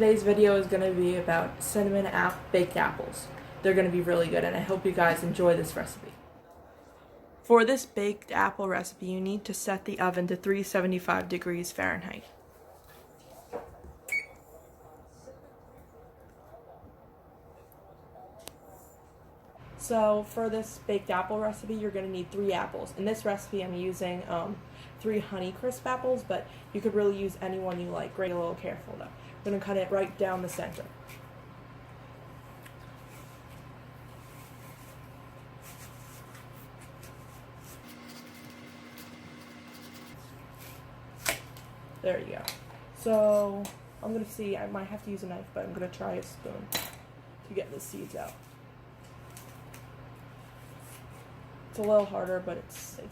Today's video is going to be about cinnamon baked apples. They're going to be really good, and I hope you guys enjoy this recipe. For this baked apple recipe, you need to set the oven to 375 degrees Fahrenheit. So for this baked apple recipe, you're going to need 3 apples. In this recipe, I'm using 3 Honeycrisp apples, but you could really use any one you like. Be a little careful though. I'm going to cut it right down the center. There you go. So I'm going to see, I might have to use a knife, but I'm going to try a spoon to get the seeds out. It's a little harder, but it's safer.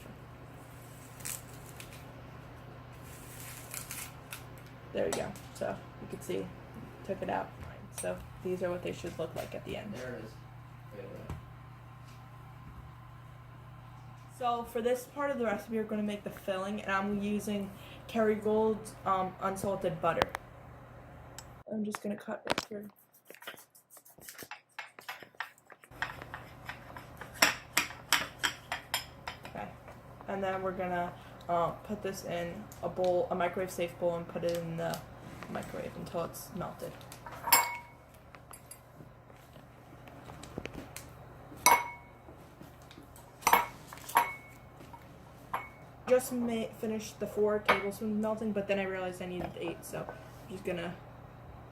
There you go. So you can see, took it out. So these are what they should look like at the end. There it is. So for this part of the recipe, we're going to make the filling, and I'm using Kerrygold's unsalted butter. I'm just going to cut right here. Okay, and then we're going to put this in a bowl, a microwave-safe bowl, and put it in the microwave until it's melted. Just finished the 4 tablespoons melting, but then I realized I needed 8, so I'm just gonna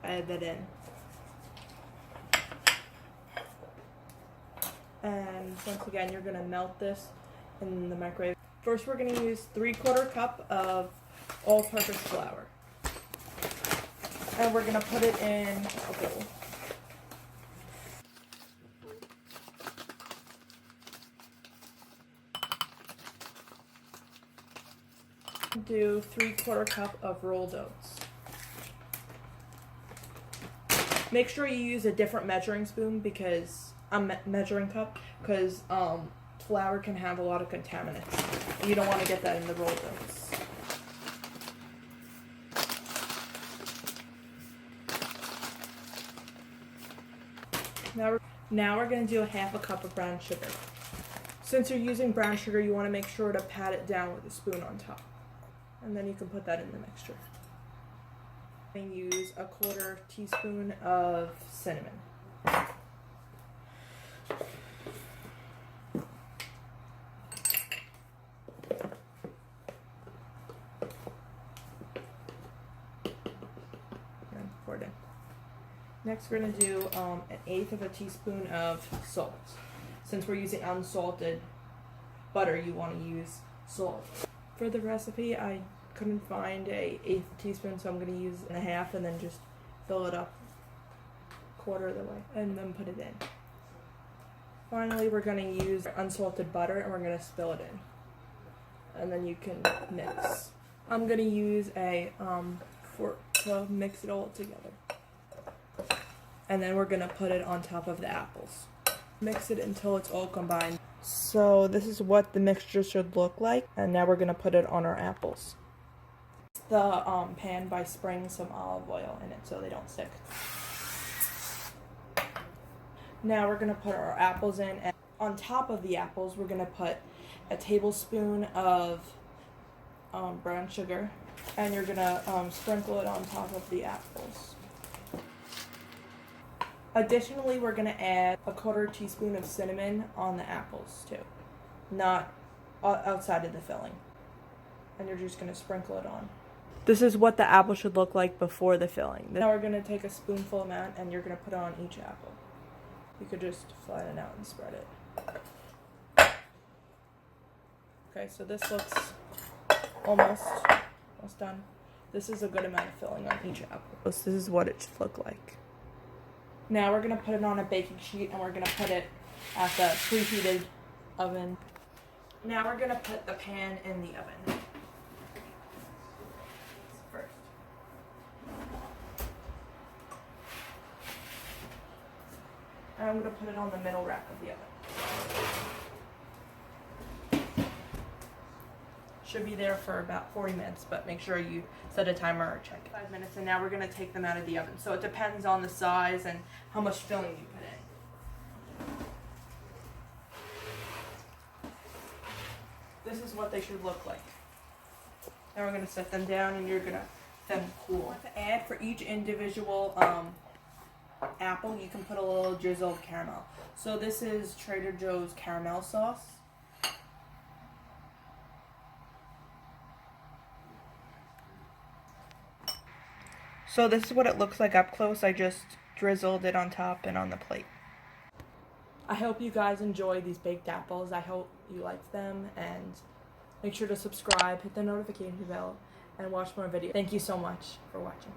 add that in. And once again, you're gonna melt this in the microwave. First, we're gonna use 3/4 cup of all-purpose flour, and we're gonna put it in a bowl. Do 3/4 cup of rolled oats. Make sure you use a different measuring spoon because measuring cup because flour can have a lot of contaminants. You don't want to get that in the rolled oats. Now we're going to do 1/2 cup of brown sugar. Since you're using brown sugar, you want to make sure to pat it down with a spoon on top. And then you can put that in the mixture. And use 1/4 teaspoon of cinnamon. And pour it in. Next, we're going to do 1/8 teaspoon of salt. Since we're using unsalted butter, you want to use salt. For the recipe, I couldn't find a 1/8 teaspoon, so I'm going to use 1/2 and then just fill it up 1/4 of the way and then put it in. Finally, we're going to use unsalted butter and we're going to spill it in. And then you can mix. I'm going to use a fork to mix it all together. And then we're going to put it on top of the apples. Mix it until it's all combined. So this is what the mixture should look like, and now we're going to put it on our apples. The pan by spraying some olive oil in it so they don't stick. Now we're going to put our apples in, and on top of the apples we're going to put a tablespoon of brown sugar, and you're going to sprinkle it on top of the apples. Additionally, we're going to add 1/4 teaspoon of cinnamon on the apples too, not outside of the filling. And you're just going to sprinkle it on. This is what the apple should look like before the filling. Now we're going to take a spoonful amount and you're going to put it on each apple. You could just flatten it out and spread it. Okay, so this looks almost done. This is a good amount of filling on each apple. This is what it should look like. Now we're going to put it on a baking sheet and we're going to put it at the preheated oven. Now we're going to put the pan in the oven. First. And I'm going to put it on the middle rack of the oven. Should be there for about 40 minutes, but make sure you set a timer or check it. 5 minutes, and now we're gonna take them out of the oven. So it depends on the size and how much filling you put in. This is what they should look like. Now we're gonna set them down, and you're gonna let them cool. To add for each individual apple, you can put a little drizzle of caramel. So this is Trader Joe's caramel sauce. So this is what it looks like up close. I just drizzled it on top and on the plate. I hope you guys enjoy these baked apples. I hope you liked them, and make sure to subscribe, hit the notification bell, and watch more videos. Thank you so much for watching.